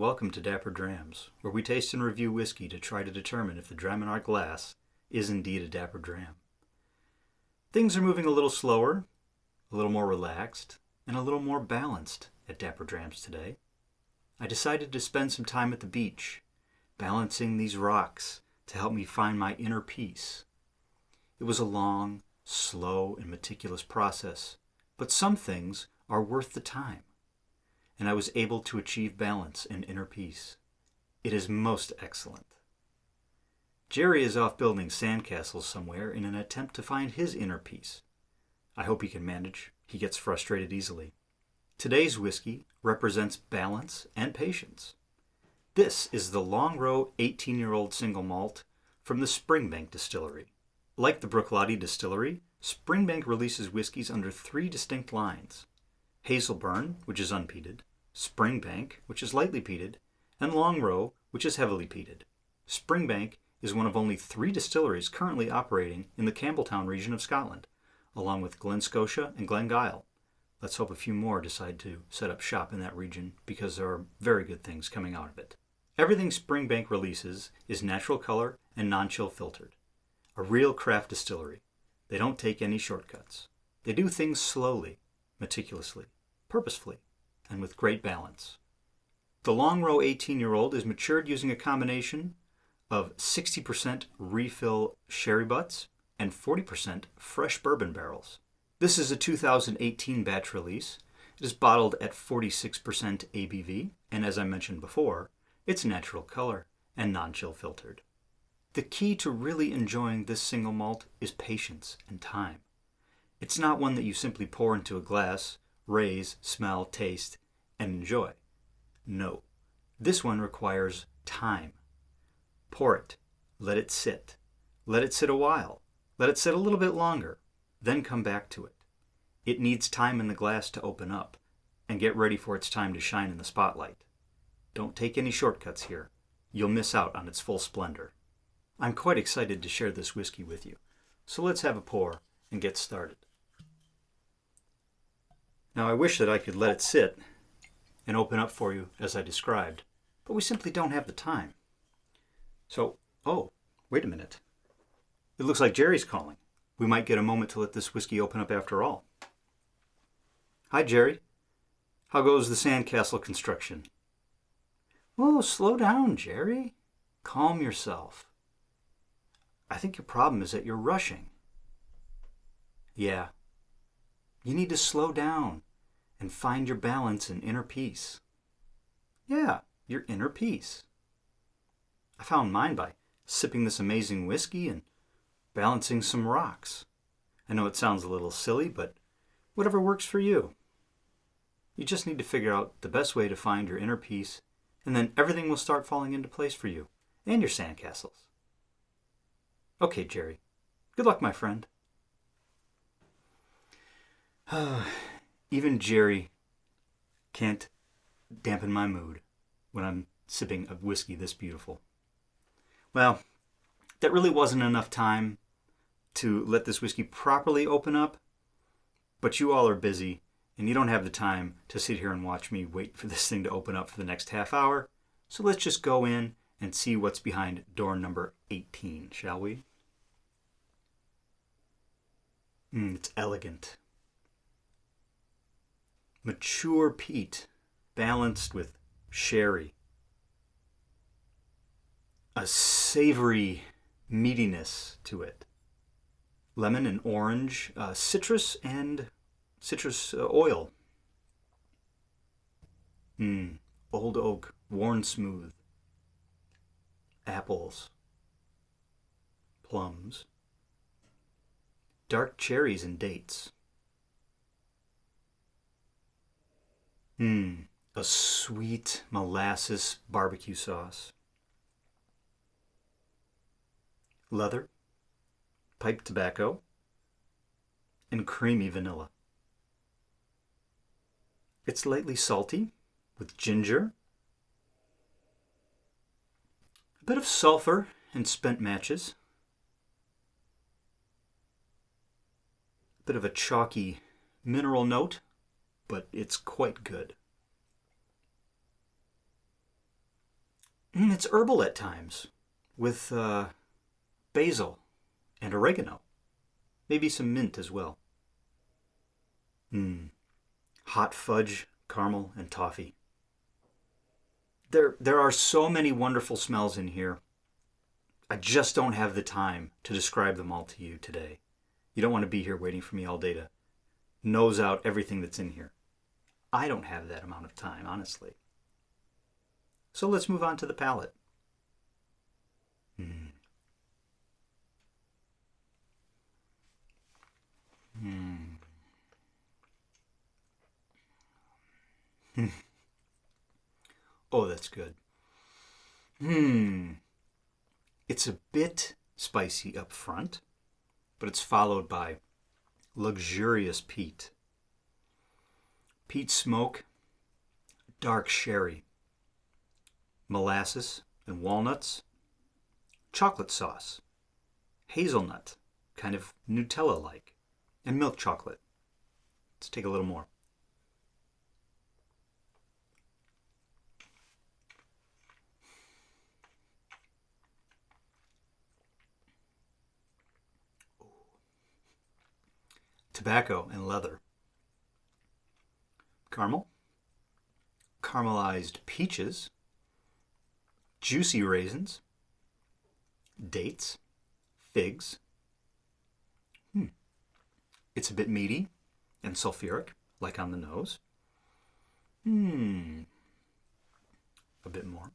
welcome to Dapper Drams, where we taste and review whiskey to try to determine if the dram in our glass is indeed a Dapper Dram. Things are moving a little slower, a little more relaxed, and a little more balanced at Dapper Drams today. I decided to spend some time at the beach, balancing these rocks to help me find my inner peace. It was a long, slow, and meticulous process, but some things are worth the time, and I was able to achieve balance and inner peace. It is most excellent. Jerry is off building sandcastles somewhere in an attempt to find his inner peace. I hope he can manage. He gets frustrated easily. Today's whiskey represents balance and patience. This is the Longrow 18-year-old single malt from the Springbank distillery. Like the Bruichladdich distillery, Springbank releases whiskeys under three distinct lines: Hazelburn, which is unpeated, Springbank, which is lightly peated, and Longrow, which is heavily peated. Springbank is one of only three distilleries currently operating in the Campbelltown region of Scotland, along with Glen Scotia and Glengyle. Let's hope a few more decide to set up shop in that region, because there are very good things coming out of it. Everything Springbank releases is natural color and non-chill filtered. A real craft distillery. They don't take any shortcuts. They do things slowly, meticulously, purposefully, and with great balance. The Longrow 18-year-old is matured using a combination of 60% refill sherry butts and 40% fresh bourbon barrels. This is a 2018 batch release. It is bottled at 46% ABV, and as I mentioned before, it's natural color and non-chill filtered. The key to really enjoying this single malt is patience and time. It's not one that you simply pour into a glass, raise, smell, taste, and enjoy. No, this one requires time. Pour it, let it sit a while, let it sit a little bit longer, then come back to it. It needs time in the glass to open up and get ready for its time to shine in the spotlight. Don't take any shortcuts here. You'll miss out on its full splendor. I'm quite excited to share this whiskey with you, so let's have a pour and get started. Now, I wish that I could let it sit and open up for you as I described, but we simply don't have the time. So, wait a minute. It looks like Jerry's calling. We might get a moment to let this whiskey open up after all. Hi, Jerry. How goes the sandcastle construction? Oh, slow down, Jerry. Calm yourself. I think your problem is that you're rushing. Yeah. You need to slow down and find your balance and inner peace. Yeah, your inner peace. I found mine by sipping this amazing whiskey and balancing some rocks. I know it sounds a little silly, but whatever works for you. You just need to figure out the best way to find your inner peace, and then everything will start falling into place for you and your sandcastles. Okay, Jerry. Good luck, my friend. Even Jerry can't dampen my mood when I'm sipping a whiskey this beautiful. Well, that really wasn't enough time to let this whiskey properly open up, but you all are busy, and you don't have the time to sit here and watch me wait for this thing to open up for the next half hour, so let's just go in and see what's behind door number 18, shall we? It's elegant. Mature peat, balanced with sherry. A savory meatiness to it. Lemon and orange, citrus and citrus oil. Old oak, worn smooth. Apples. Plums. Dark cherries and dates. A sweet molasses barbecue sauce. Leather, pipe tobacco, and creamy vanilla. It's lightly salty with ginger, a bit of sulfur and spent matches, a bit of a chalky mineral note, but it's quite good. It's herbal at times, with basil and oregano. Maybe some mint as well. Hot fudge, caramel, and toffee. There are so many wonderful smells in here. I just don't have the time to describe them all to you today. You don't want to be here waiting for me all day to nose out everything that's in here. I don't have that amount of time, honestly. So let's move on to the palate. Oh, that's good. It's a bit spicy up front, but it's followed by luxurious peat. Peat smoke, dark sherry, molasses and walnuts, chocolate sauce, hazelnut, kind of Nutella-like, and milk chocolate. Let's take a little more. Tobacco and leather. Caramel, caramelized peaches, juicy raisins, dates, figs. It's a bit meaty and sulfuric, like on the nose. A bit more.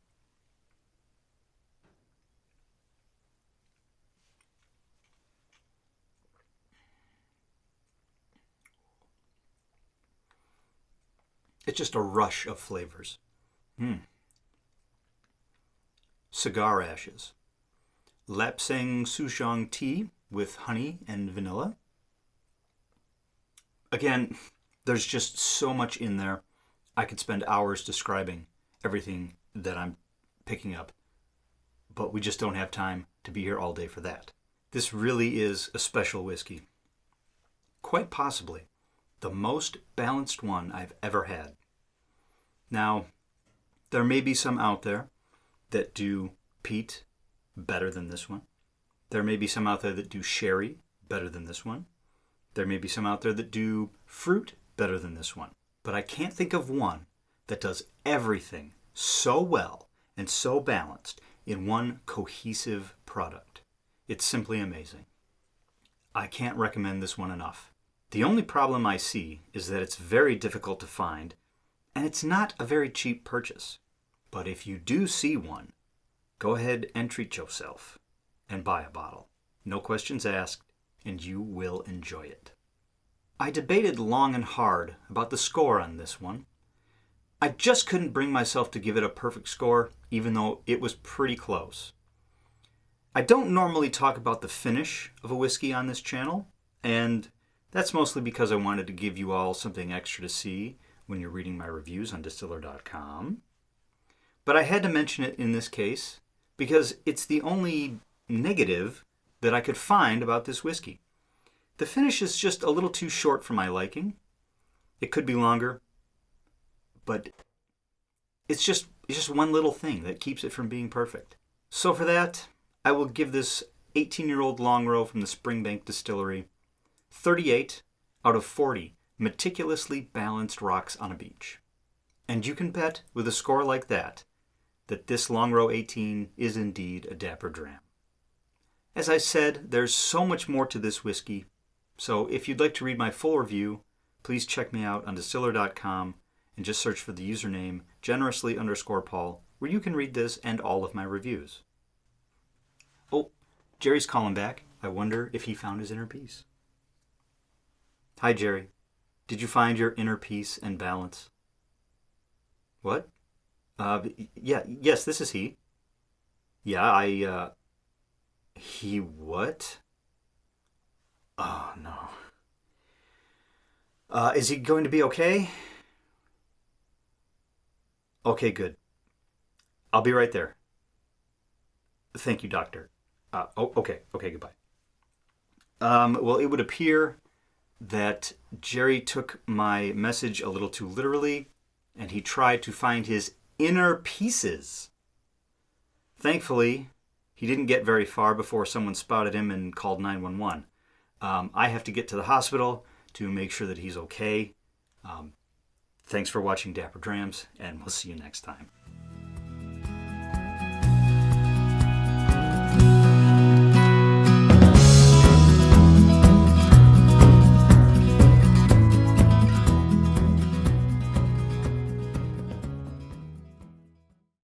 It's just a rush of flavors. Cigar ashes. Lapsang Souchong tea with honey and vanilla. Again, there's just so much in there. I could spend hours describing everything that I'm picking up, but we just don't have time to be here all day for that. This really is a special whiskey. Quite possibly the most balanced one I've ever had. Now, there may be some out there that do peat better than this one. There may be some out there that do sherry better than this one. There may be some out there that do fruit better than this one. But I can't think of one that does everything so well and so balanced in one cohesive product. It's simply amazing. I can't recommend this one enough. The only problem I see is that it's very difficult to find, and it's not a very cheap purchase. But if you do see one, go ahead and treat yourself and buy a bottle. No questions asked, and you will enjoy it. I debated long and hard about the score on this one. I just couldn't bring myself to give it a perfect score, even though it was pretty close. I don't normally talk about the finish of a whiskey on this channel, and that's mostly because I wanted to give you all something extra to see when you're reading my reviews on distiller.com. But I had to mention it in this case because it's the only negative that I could find about this whiskey. The finish is just a little too short for my liking. It could be longer, but it's just one little thing that keeps it from being perfect. So for that, I will give this 18-year-old Longrow from the Springbank distillery 38 out of 40 meticulously balanced rocks on a beach. And you can bet with a score like that this Longrow 18 is indeed a Dapper Dram. As I said, there's so much more to this whiskey, so if you'd like to read my full review, please check me out on distiller.com and just search for the username generously_Paul, where you can read this and all of my reviews. Oh, Jerry's calling back. I wonder if he found his inner peace. Hi, Jerry. Did you find your inner peace and balance? What? Yes, this is he. Yeah, he what? Oh, no. Is he going to be okay? Okay, good. I'll be right there. Thank you, doctor. Okay, goodbye. Well, it would appear that Jerry took my message a little too literally, and he tried to find his inner pieces. Thankfully, he didn't get very far before someone spotted him and called 911. I have to get to the hospital to make sure that he's okay. Thanks for watching Dapper Drams, and we'll see you next time.